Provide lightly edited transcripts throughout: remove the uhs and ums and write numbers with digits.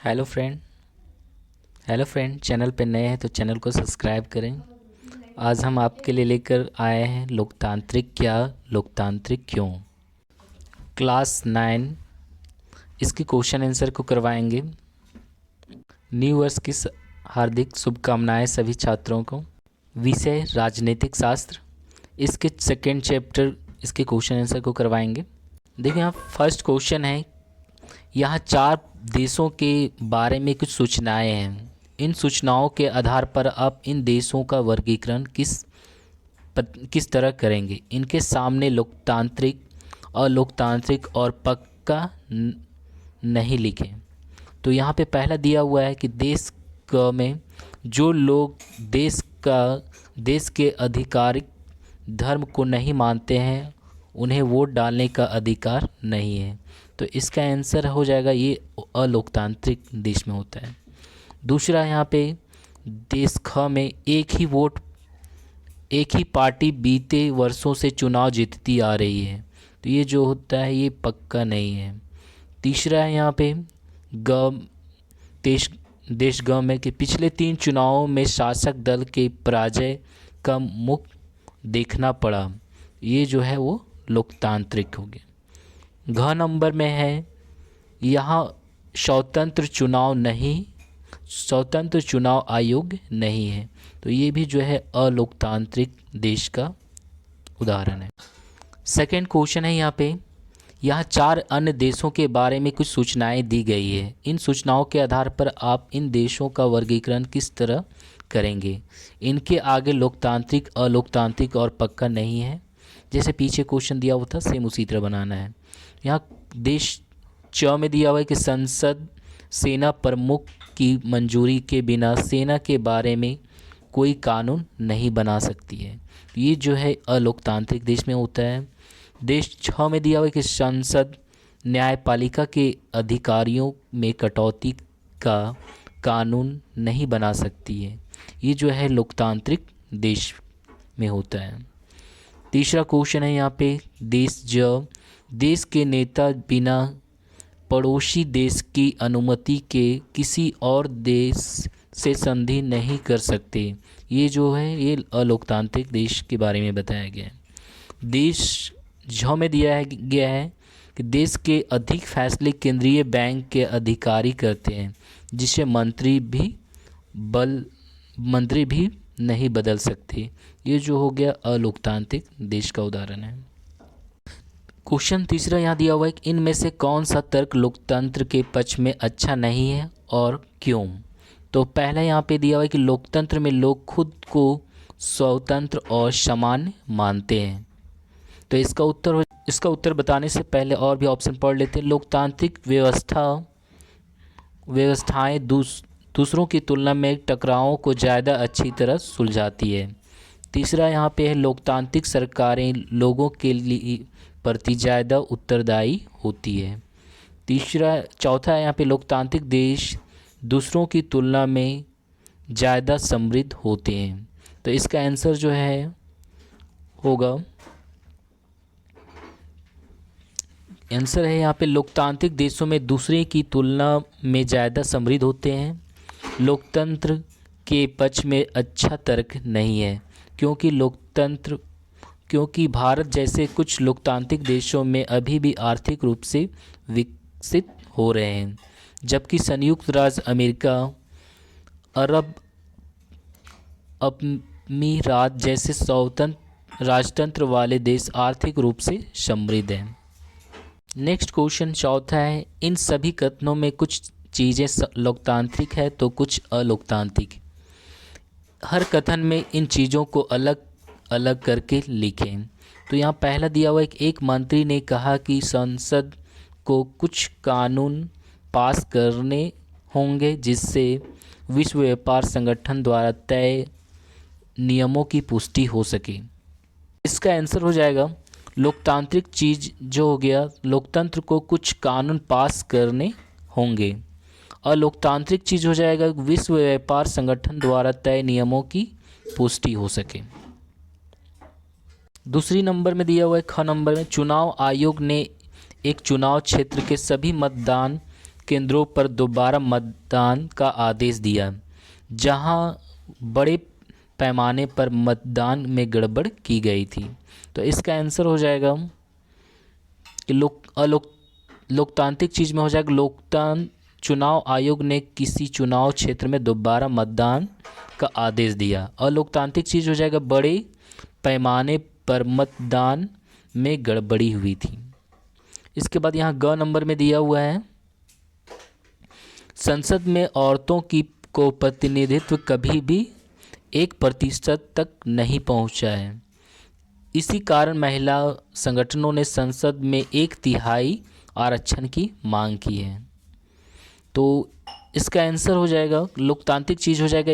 Hello friend. Channel पे नए हैं तो चैनल को सब्सक्राइब करें। आज हम आपके लिए लेकर आए हैं लोकतांत्रिक क्या, लोकतांत्रिक क्यों। क्लास 9 इसकी क्वेश्चन आंसर को करवाएंगे। न्यू वर्ष की हार्दिक शुभकामनाएं सभी छात्रों को। विषय राजनीतिक शास्त्र। इसके सेकेंड चैप्टर इसके क्वेश्चन आंसर को करवाएंगे। देखिए यहाँ फर्स्ट क्वेश्चन है, यहाँ 4 देशों के बारे में कुछ सूचनाएं हैं। इन सूचनाओं के आधार पर आप इन देशों का वर्गीकरण किस तरह करेंगे। इनके सामने लोकतांत्रिक, अलोकतांत्रिक और पक्का नहीं लिखें। तो यहाँ पे पहला दिया हुआ है कि देश में जो लोग देश के आधिकारिक धर्म को नहीं मानते हैं उन्हें वोट डालने का अधिकार नहीं है। तो इसका आंसर हो जाएगा ये अलोकतांत्रिक देश में होता है। दूसरा यहाँ पे देश ख में एक ही पार्टी बीते वर्षों से चुनाव जीतती आ रही है। तो ये जो होता है ये पक्का नहीं है। तीसरा है यहाँ पे देश ग में कि पिछले 3 चुनावों में शासक दल के पराजय का मुख देखना पड़ा। ये जो है वो लोकतांत्रिक हो गया। घ नंबर में है यहाँ स्वतंत्र चुनाव आयोग नहीं है। तो ये भी जो है अलोकतांत्रिक देश का उदाहरण है। सेकेंड क्वेश्चन है यहाँ 4 अन्य देशों के बारे में कुछ सूचनाएं दी गई है। इन सूचनाओं के आधार पर आप इन देशों का वर्गीकरण किस तरह करेंगे। इनके आगे लोकतांत्रिक, अलोकतांत्रिक और पक्का नहीं है। जैसे पीछे क्वेश्चन दिया हुआ था सेम उसी तरह बनाना है। यहाँ देश च में दिया हुआ है कि संसद सेना प्रमुख की मंजूरी के बिना सेना के बारे में कोई कानून नहीं बना सकती है। ये जो है अलोकतांत्रिक देश में होता है। देश छ में दिया हुआ है कि संसद न्यायपालिका के अधिकारियों में कटौती का कानून नहीं बना सकती है। ये जो है लोकतांत्रिक देश में होता है। तीसरा क्वेश्चन है यहाँ पे देश के नेता बिना पड़ोसी देश की अनुमति के किसी और देश से संधि नहीं कर सकते। ये जो है ये अलोकतांत्रिक देश के बारे में बताया गया है। देश झ में गया है कि देश के अधिक फैसले केंद्रीय बैंक के अधिकारी करते हैं, जिसे मंत्री भी नहीं बदल सकते। ये जो हो गया अलोकतांत्रिक देश का उदाहरण है। क्वेश्चन तीसरा यहाँ दिया हुआ है कि इनमें से कौन सा तर्क लोकतंत्र के पक्ष में अच्छा नहीं है और क्यों। तो पहला यहाँ पे दिया हुआ है कि लोकतंत्र में लोग खुद को स्वतंत्र और सामान्य मानते हैं। तो इसका उत्तर बताने से पहले और भी ऑप्शन पढ़ लेते हैं। लोकतांत्रिक व्यवस्थाएं दूसरों की तुलना में टकरावों को ज़्यादा अच्छी तरह सुलझाती है। तीसरा यहाँ पे है लोकतांत्रिक सरकारें लोगों के लिए प्रति ज़्यादा उत्तरदायी होती है। चौथा है यहाँ पे लोकतांत्रिक देश दूसरों की तुलना में ज़्यादा समृद्ध होते हैं। तो इसका आंसर जो है होगा, आंसर है यहाँ पे लोकतांत्रिक देशों में दूसरे की तुलना में ज़्यादा समृद्ध होते हैं। लोकतंत्र के पक्ष में अच्छा तर्क नहीं है, क्योंकि भारत जैसे कुछ लोकतांत्रिक देशों में अभी भी आर्थिक रूप से विकसित हो रहे हैं, जबकि संयुक्त राज्य अमेरिका, अरब अमीरात जैसे स्वतंत्र राजतंत्र वाले देश आर्थिक रूप से समृद्ध हैं। नेक्स्ट क्वेश्चन चौथा है, इन सभी कथनों में कुछ चीज़ें लोकतांत्रिक है तो कुछ अलोकतांत्रिक। हर कथन में इन चीज़ों को अलग अलग करके लिखें। तो यहाँ पहला दिया हुआ है कि एक मंत्री ने कहा कि संसद को कुछ कानून पास करने होंगे जिससे विश्व व्यापार संगठन द्वारा तय नियमों की पुष्टि हो सके। इसका आंसर हो जाएगा लोकतांत्रिक चीज़ जो हो गया, लोकतंत्र को कुछ कानून पास करने होंगे। अलोकतांत्रिक चीज़ हो जाएगा विश्व व्यापार संगठन द्वारा तय नियमों की पुष्टि हो सके। दूसरी नंबर में दिया हुआ है ख नंबर में, चुनाव आयोग ने एक चुनाव क्षेत्र के सभी मतदान केंद्रों पर दोबारा मतदान का आदेश दिया जहां बड़े पैमाने पर मतदान में गड़बड़ की गई थी। तो इसका आंसर हो जाएगा कि लोकतांत्रिक चीज़ में हो जाएगा चुनाव आयोग ने किसी चुनाव क्षेत्र में दोबारा मतदान का आदेश दिया। अलोकतांत्रिक चीज़ हो जाएगा बड़े पैमाने पर मतदान में गड़बड़ी हुई थी। इसके बाद यहाँ ग नंबर में दिया हुआ है, संसद में औरतों को प्रतिनिधित्व कभी भी 1% तक नहीं पहुंचा है। इसी कारण महिला संगठनों ने संसद में 1/3 आरक्षण की मांग की है। तो इसका आंसर हो जाएगा लोकतांत्रिक चीज़ हो जाएगा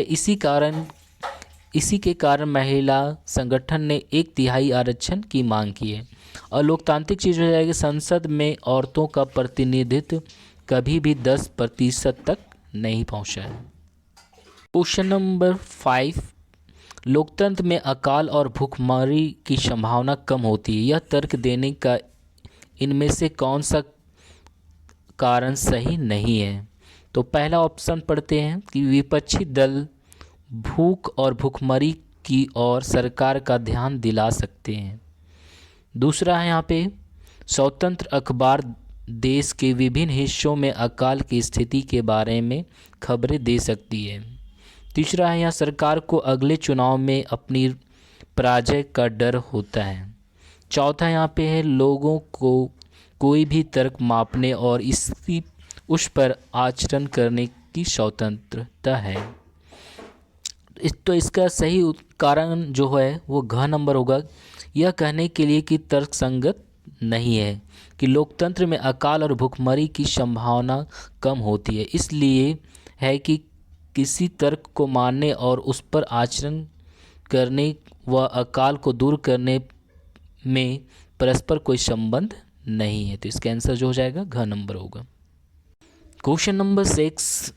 इसी के कारण महिला संगठन ने 1/3 आरक्षण की मांग की है। और लोकतांत्रिक चीज़ हो जाएगी संसद में औरतों का प्रतिनिधित्व कभी भी 10% तक नहीं पहुंचा है। क्वेश्चन नंबर 5, लोकतंत्र में अकाल और भूखमरी की संभावना कम होती है, यह तर्क देने का इनमें से कौन सा कारण सही नहीं है। तो पहला ऑप्शन पढ़ते हैं कि विपक्षी दल भूख और भूखमरी की ओर सरकार का ध्यान दिला सकते हैं। दूसरा है यहाँ पे स्वतंत्र अखबार देश के विभिन्न हिस्सों में अकाल की स्थिति के बारे में खबरें दे सकती है। तीसरा है यहाँ सरकार को अगले चुनाव में अपनी पराजय का डर होता है। चौथा यहाँ पे है लोगों को कोई भी तर्क मापने और उस पर आचरण करने की स्वतंत्रता है। तो इसका सही कारण जो है वो घ नंबर होगा, यह कहने के लिए कि तर्कसंगत नहीं है कि लोकतंत्र में अकाल और भूखमरी की संभावना कम होती है, इसलिए है कि किसी तर्क को मानने और उस पर आचरण करने व अकाल को दूर करने में परस्पर कोई संबंध नहीं है। तो इसका आंसर जो हो जाएगा घ नंबर होगा। क्वेश्चन नंबर 6,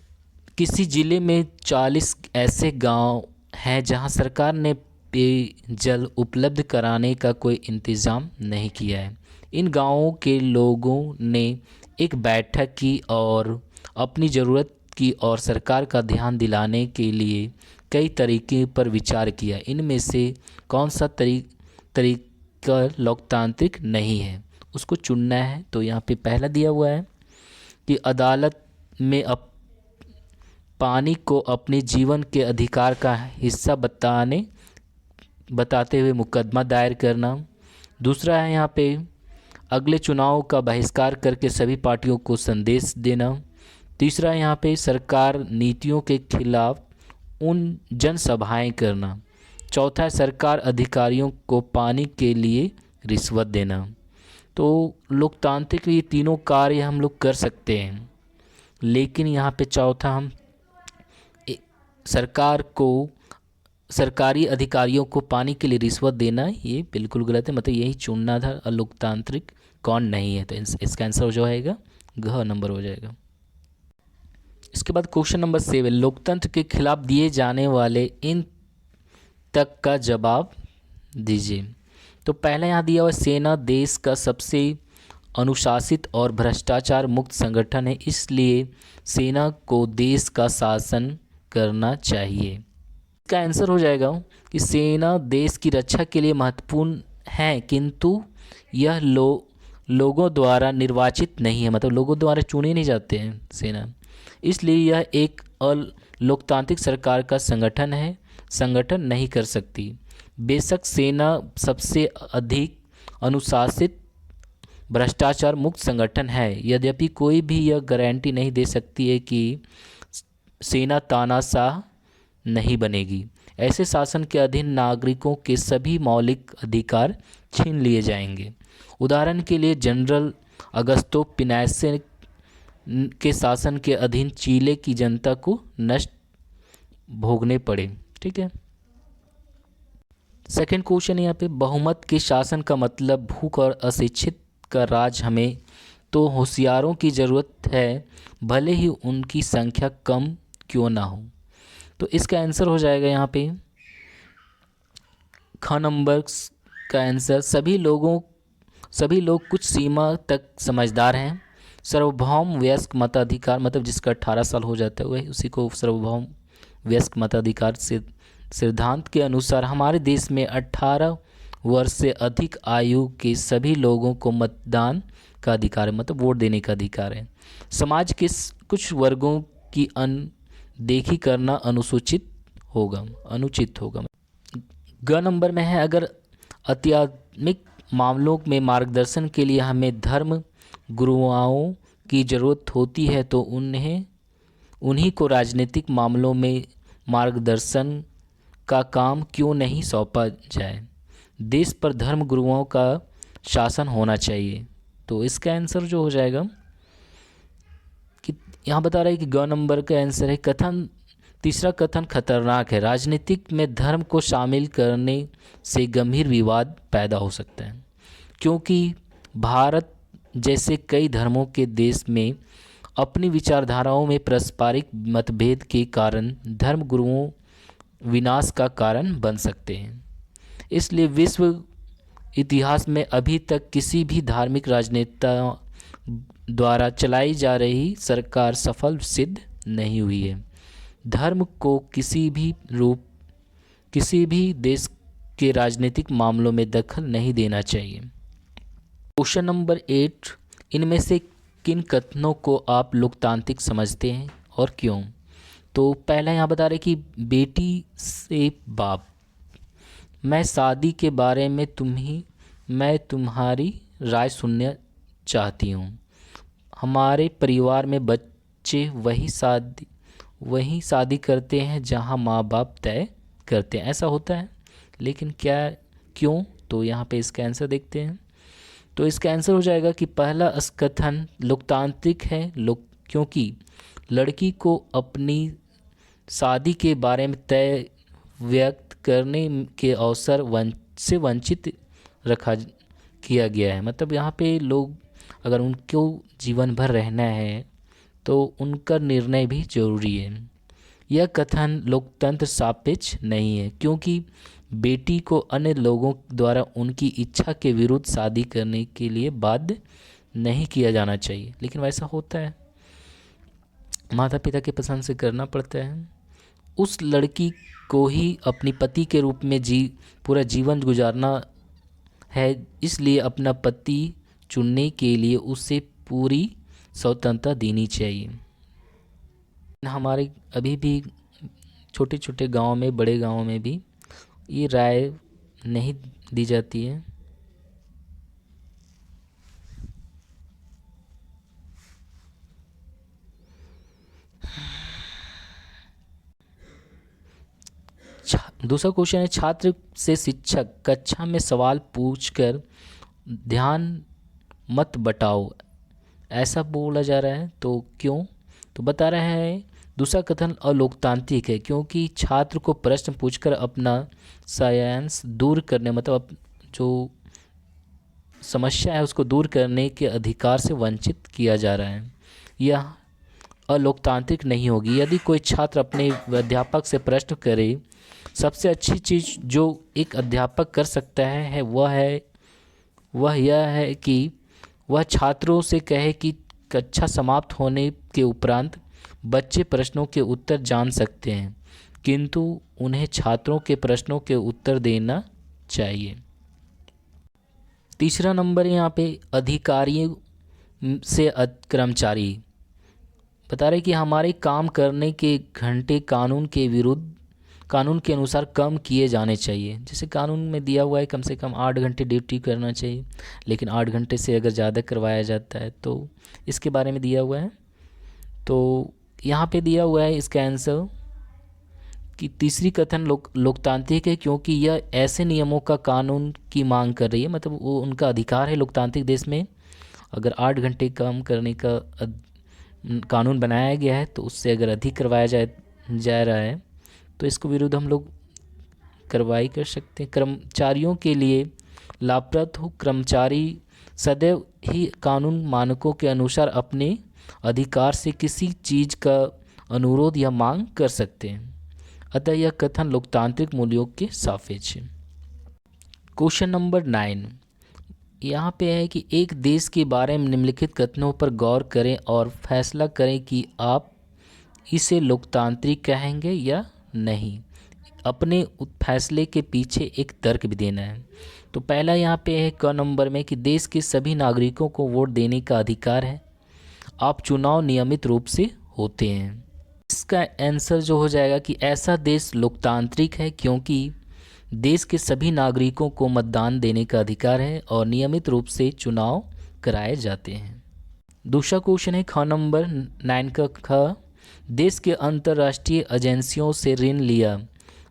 किसी ज़िले में 40 ऐसे गांव हैं जहां सरकार ने पेयजल उपलब्ध कराने का कोई इंतज़ाम नहीं किया है। इन गांवों के लोगों ने एक बैठक की और अपनी ज़रूरत की और सरकार का ध्यान दिलाने के लिए कई तरीके पर विचार किया। इनमें से कौन सा तरीका लोकतांत्रिक नहीं है, उसको चुनना है। तो यहाँ पे पहला दिया हुआ है कि अदालत में पानी को अपने जीवन के अधिकार का हिस्सा बताते हुए मुकदमा दायर करना। दूसरा है यहाँ पे अगले चुनाव का बहिष्कार करके सभी पार्टियों को संदेश देना। तीसरा है यहाँ पे सरकार नीतियों के खिलाफ उन जनसभाएं करना। चौथा है सरकार अधिकारियों को पानी के लिए रिश्वत देना। तो लोकतांत्रिक ये तीनों कार्य हम लोग कर सकते हैं, लेकिन यहाँ पे चौथा हम सरकारी अधिकारियों को पानी के लिए रिश्वत देना ये बिल्कुल गलत है, मतलब यही चुनना था। लोकतांत्रिक कौन नहीं है, तो इसका आंसर जो आएगा घ नंबर हो जाएगा। इसके बाद क्वेश्चन नंबर 7, लोकतंत्र के खिलाफ दिए जाने वाले इन तक का जवाब दीजिए। तो पहला यहाँ दिया हुआ सेना देश का सबसे अनुशासित और भ्रष्टाचार मुक्त संगठन है, इसलिए सेना को देश का शासन करना चाहिए। इसका आंसर हो जाएगा कि सेना देश की रक्षा के लिए महत्वपूर्ण है, किंतु यह लोगों द्वारा निर्वाचित नहीं है, मतलब लोगों द्वारा चुने नहीं जाते हैं सेना, इसलिए यह एक लोकतांत्रिक सरकार का संगठन नहीं कर सकती। बेशक सेना सबसे अधिक अनुशासित भ्रष्टाचार मुक्त संगठन है, यद्यपि कोई भी यह गारंटी नहीं दे सकती है कि सेना तानाशाह नहीं बनेगी। ऐसे शासन के अधीन नागरिकों के सभी मौलिक अधिकार छीन लिए जाएंगे। उदाहरण के लिए जनरल अगस्तो पिनोशे के शासन के अधीन चिले की जनता को नष्ट भोगने पड़े। ठीक है। सेकंड क्वेश्चन यहाँ पे बहुमत के शासन का मतलब भूख और अशिक्षित का राज हमें तो होशियारों की ज़रूरत है, भले ही उनकी संख्या कम क्यों ना हो। तो इसका आंसर हो जाएगा यहाँ पे ख नंबर का आंसर, सभी लोग कुछ सीमा तक समझदार हैं, सार्वभौम वयस्क मताधिकार मतलब जिसका 18 साल हो जाता है वह उसी को सार्वभौम वयस्क मताधिकार से सिद्धांत के अनुसार हमारे देश में 18 वर्ष से अधिक आयु के सभी लोगों को मतदान का अधिकार है, मतलब वोट देने का अधिकार है। समाज के कुछ वर्गों की अनदेखी करना अनुचित होगा। ग नंबर में है, अगर आध्यात्मिक मामलों में मार्गदर्शन के लिए हमें धर्म गुरुओं की ज़रूरत होती है तो उन्हीं को राजनीतिक मामलों में मार्गदर्शन का काम क्यों नहीं सौंपा जाए। देश पर धर्म गुरुओं का शासन होना चाहिए। तो इसका आंसर जो हो जाएगा कि यहाँ बता रहा है कि ग नंबर का आंसर है कथन। तीसरा कथन खतरनाक है, राजनीतिक में धर्म को शामिल करने से गंभीर विवाद पैदा हो सकता है, क्योंकि भारत जैसे कई धर्मों के देश में अपनी विचारधाराओं में पारस्परिक मतभेद के कारण धर्म गुरुओं विनाश का कारण बन सकते हैं। इसलिए विश्व इतिहास में अभी तक किसी भी धार्मिक राजनेता द्वारा चलाई जा रही सरकार सफल सिद्ध नहीं हुई है। धर्म को किसी भी देश के राजनीतिक मामलों में दखल नहीं देना चाहिए। क्वेश्चन नंबर 8, इनमें से किन कथनों को आप लोकतांत्रिक समझते हैं और क्यों? तो पहला यहाँ बता रहे कि बेटी से बाप, मैं शादी के बारे में मैं तुम्हारी राय सुनना चाहती हूँ। हमारे परिवार में बच्चे वही शादी करते हैं जहाँ माँ बाप तय करते हैं, ऐसा होता है। लेकिन क्यों? तो यहाँ पे इसका आंसर देखते हैं। तो इसका आंसर हो जाएगा कि पहला कथन लोकतांत्रिक है क्योंकि लड़की को अपनी शादी के बारे में तय व्यक्त करने के अवसर से वंचित किया गया है। मतलब यहाँ पे लोग अगर उनको जीवन भर रहना है तो उनका निर्णय भी जरूरी है। यह कथन लोकतंत्र सापेक्ष नहीं है, क्योंकि बेटी को अन्य लोगों द्वारा उनकी इच्छा के विरुद्ध शादी करने के लिए बाध्य नहीं किया जाना चाहिए। लेकिन वैसा होता है, माता पिता के पसंद से करना पड़ता है। उस लड़की को ही अपनी पति के रूप में पूरा जीवन गुजारना है, इसलिए अपना पति चुनने के लिए उसे पूरी स्वतंत्रता देनी चाहिए। हमारे अभी भी छोटे छोटे गांव में, बड़े गांव में भी ये राय नहीं दी जाती है। दूसरा क्वेश्चन है, छात्र से शिक्षक कक्षा में सवाल पूछकर ध्यान मत बटाओ, ऐसा बोला जा रहा है। तो क्यों? तो बता रहा है दूसरा कथन अलोकतांत्रिक है, क्योंकि छात्र को प्रश्न पूछकर अपना साइंस दूर करने, मतलब जो समस्या है उसको दूर करने के अधिकार से वंचित किया जा रहा है। यह अलोकतांत्रिक नहीं होगी। यदि कोई छात्र अपने अध्यापक से प्रश्न करे, सबसे अच्छी चीज़ जो एक अध्यापक कर सकता है वह यह है कि वह छात्रों से कहे कि कक्षा समाप्त होने के उपरांत बच्चे प्रश्नों के उत्तर जान सकते हैं, किंतु उन्हें छात्रों के प्रश्नों के उत्तर देना चाहिए। तीसरा नंबर यहाँ पे अधिकारियों से कर्मचारी बता रहे कि हमारे काम करने के घंटे कानून के अनुसार कम किए जाने चाहिए। जैसे कानून में दिया हुआ है कम से कम 8 घंटे ड्यूटी करना चाहिए, लेकिन 8 घंटे से अगर ज़्यादा करवाया जाता है तो इसके बारे में दिया हुआ है। तो यहाँ पे दिया हुआ है इसका आंसर कि तीसरी कथन लोकतांत्रिक है, क्योंकि यह ऐसे नियमों का कानून की मांग कर रही है। मतलब वो उनका अधिकार है लोकतांत्रिक देश में, अगर 8 घंटे काम करने का कानून बनाया गया है तो उससे अगर अधिक करवाया जा रहा है तो इसको विरुद्ध हम लोग कार्रवाई कर सकते हैं। कर्मचारियों के लिए लाभप्रद हो, कर्मचारी सदैव ही कानून मानकों के अनुसार अपने अधिकार से किसी चीज़ का अनुरोध या मांग कर सकते हैं। अतः यह कथन लोकतांत्रिक मूल्यों के सापेक्ष है। क्वेश्चन नंबर 9, यहाँ पे है कि एक देश के बारे में निम्नलिखित कथनों पर गौर करें और फैसला करें कि आप इसे लोकतांत्रिक कहेंगे या नहीं। अपने फैसले के पीछे एक तर्क भी देना है। तो पहला यहाँ पे है क नंबर में कि देश के सभी नागरिकों को वोट देने का अधिकार है। आप चुनाव नियमित रूप से होते हैं। इसका आंसर जो हो जाएगा कि ऐसा देश लोकतांत्रिक है क्योंकि देश के सभी नागरिकों को मतदान देने का अधिकार है और नियमित रूप से चुनाव कराए जाते हैं। दूसरा क्वेश्चन है ख नंबर 9 का ख। देश के अंतर्राष्ट्रीय एजेंसियों से ऋण लिया।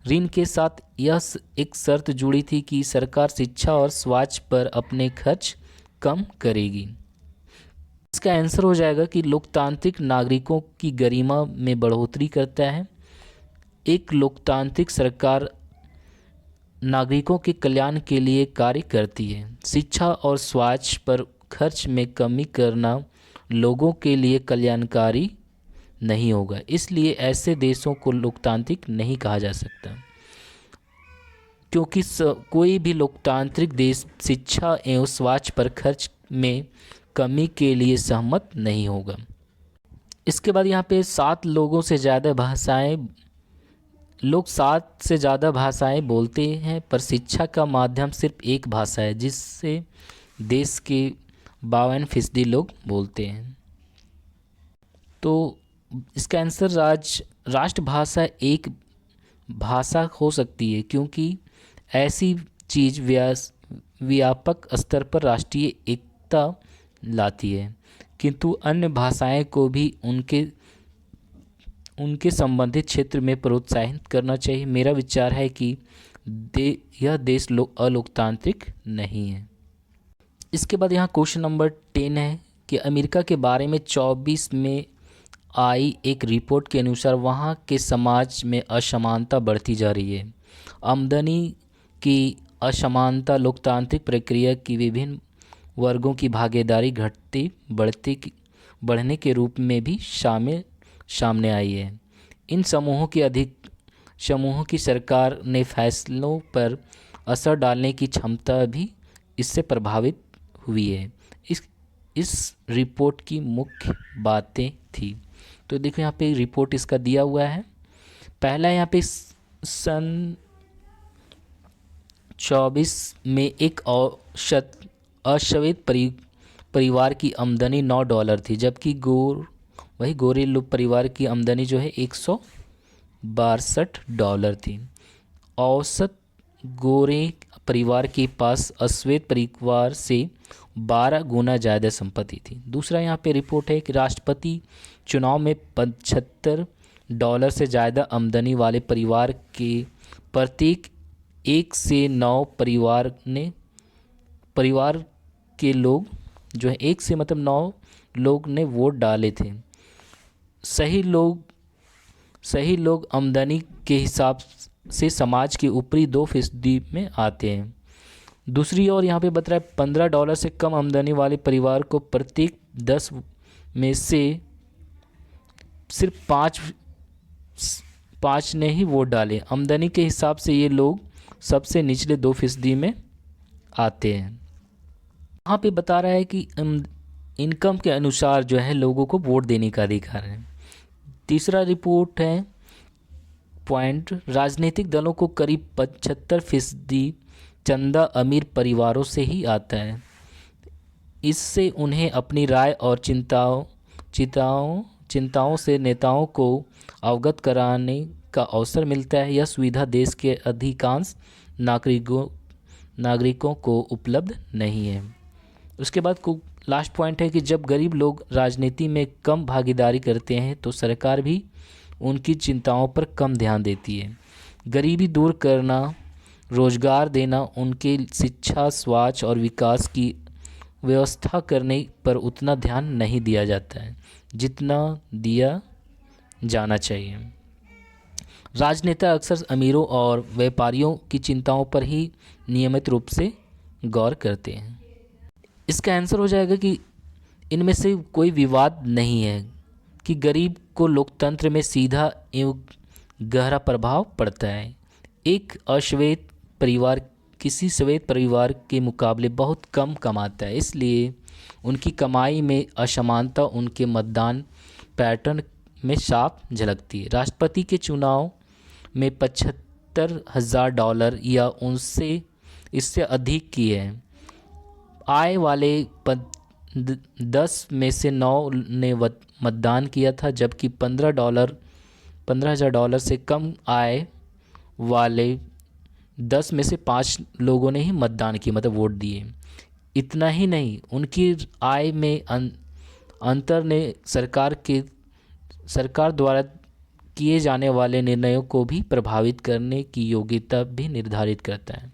ऋण के साथ यह एक शर्त जुड़ी थी कि सरकार शिक्षा और स्वास्थ्य पर अपने खर्च कम करेगी। इसका आंसर हो जाएगा कि लोकतांत्रिक नागरिकों की गरिमा में बढ़ोतरी करता है। एक लोकतांत्रिक सरकार नागरिकों के कल्याण के लिए कार्य करती है। शिक्षा और स्वास्थ्य पर खर्च में कमी करना लोगों के लिए कल्याणकारी नहीं होगा, इसलिए ऐसे देशों को लोकतांत्रिक नहीं कहा जा सकता, क्योंकि कोई भी लोकतांत्रिक देश शिक्षा एवं स्वास्थ्य पर खर्च में कमी के लिए सहमत नहीं होगा। इसके बाद यहाँ पे 7 से ज़्यादा भाषाएं बोलते हैं, पर शिक्षा का माध्यम सिर्फ एक भाषा है जिससे देश के 52% लोग बोलते हैं। तो इसका आंसर राष्ट्रभाषा एक भाषा हो सकती है क्योंकि ऐसी चीज़ व्यापक स्तर पर राष्ट्रीय एकता लाती है, किंतु अन्य भाषाएं को भी उनके संबंधित क्षेत्र में प्रोत्साहित करना चाहिए। मेरा विचार है कि यह देश अलोकतांत्रिक नहीं है। इसके बाद यहाँ क्वेश्चन नंबर 10 है कि अमेरिका के बारे में 24 में आई एक रिपोर्ट के अनुसार वहाँ के समाज में असमानता बढ़ती जा रही है। आमदनी की असमानता लोकतांत्रिक प्रक्रिया की विभिन्न वर्गों की भागीदारी बढ़ने के रूप में भी सामने आई है। इन समूहों की सरकार ने फैसलों पर असर डालने की क्षमता भी इससे प्रभावित हुई है। इस रिपोर्ट की मुख्य बातें थी। तो देखो यहाँ पे रिपोर्ट इसका दिया हुआ है। पहला यहाँ पे सन 24 में एक औसत अश्वेत परिवार की आमदनी $9 थी, जबकि गोरे लोग परिवार की आमदनी जो है $162 थी। औसत गोरे परिवार के पास अश्वेत परिवार से 12 गुना ज़्यादा संपत्ति थी। दूसरा यहाँ पे रिपोर्ट है कि राष्ट्रपति चुनाव में $75 से ज़्यादा आमदनी वाले परिवार के प्रत्येक 1 से 9 परिवार के लोग जो है 1 से मतलब 9 लोग ने वोट डाले थे। सही लोग आमदनी के हिसाब से समाज के ऊपरी 2% में आते हैं। दूसरी ओर यहाँ पे बता रहा है $15 से कम आमदनी वाले परिवार को प्रत्येक 10 में से सिर्फ 5 ने ही वोट डाले। आमदनी के हिसाब से ये लोग सबसे निचले 2% में आते हैं। यहाँ पे बता रहा है कि इनकम के अनुसार जो है लोगों को वोट देने का अधिकार है। तीसरा रिपोर्ट है पॉइंट, राजनीतिक दलों को करीब 75% चंदा अमीर परिवारों से ही आता है। इससे उन्हें अपनी राय और चिंताओं से नेताओं को अवगत कराने का अवसर मिलता है। यह सुविधा देश के अधिकांश नागरिकों को उपलब्ध नहीं है। उसके बाद लास्ट पॉइंट है कि जब गरीब लोग राजनीति में कम भागीदारी करते हैं तो सरकार भी उनकी चिंताओं पर कम ध्यान देती है। गरीबी दूर करना, रोजगार देना, उनके शिक्षा, स्वास्थ्य और विकास की व्यवस्था करने पर उतना ध्यान नहीं दिया जाता है जितना दिया जाना चाहिए। राजनेता अक्सर अमीरों और व्यापारियों की चिंताओं पर ही नियमित रूप से गौर करते हैं। इसका आंसर हो जाएगा कि इनमें से कोई विवाद नहीं है कि गरीब को लोकतंत्र में सीधा एवं गहरा प्रभाव पड़ता है। एक अश्वेत परिवार किसी श्वेत परिवार के मुकाबले बहुत कम कमाता है, इसलिए उनकी कमाई में असमानता उनके मतदान पैटर्न में साफ झलकती है। राष्ट्रपति के चुनाव में $75,000 या उनसे इससे अधिक की है आय वाले 10 में से 9 ने मतदान किया था, जबकि $15,000 से कम आय वाले 10 में से 5 लोगों ने ही मतदान किया, मतलब वोट दिए। इतना ही नहीं, उनकी आय में अंतर ने सरकार द्वारा किए जाने वाले निर्णयों को भी प्रभावित करने की योग्यता भी निर्धारित करता है,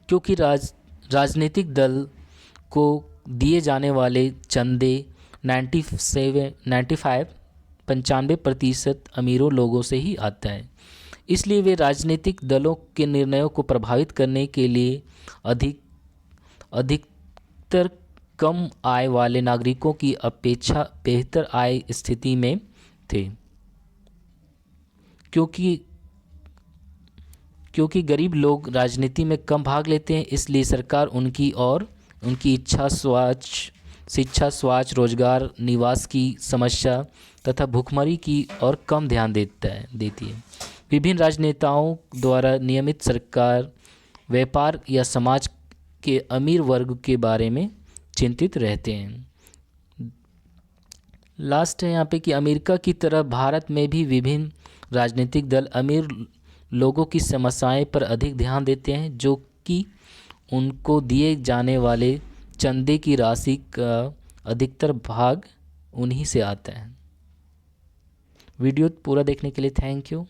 क्योंकि राजनीतिक दल को दिए जाने वाले चंदे 95% अमीरों लोगों से ही आता है। इसलिए वे राजनीतिक दलों के निर्णयों को प्रभावित करने के लिए अधिकतर कम आय वाले नागरिकों की अपेक्षा बेहतर आय स्थिति में थे, क्योंकि गरीब लोग राजनीति में कम भाग लेते हैं। इसलिए सरकार उनकी और उनकी शिक्षा, स्वास्थ्य, रोजगार, निवास की समस्या तथा भूखमरी की ओर कम ध्यान देती है। विभिन्न राजनेताओं द्वारा नियमित सरकार व्यापार या समाज के अमीर वर्ग के बारे में चिंतित रहते हैं। लास्ट है यहाँ पे कि अमेरिका की तरह भारत में भी विभिन्न राजनीतिक दल अमीर लोगों की समस्याएं पर अधिक ध्यान देते हैं, जो कि उनको दिए जाने वाले चंदे की राशि का अधिकतर भाग उन्हीं से आता है। वीडियो पूरा देखने के लिए थैंक यू।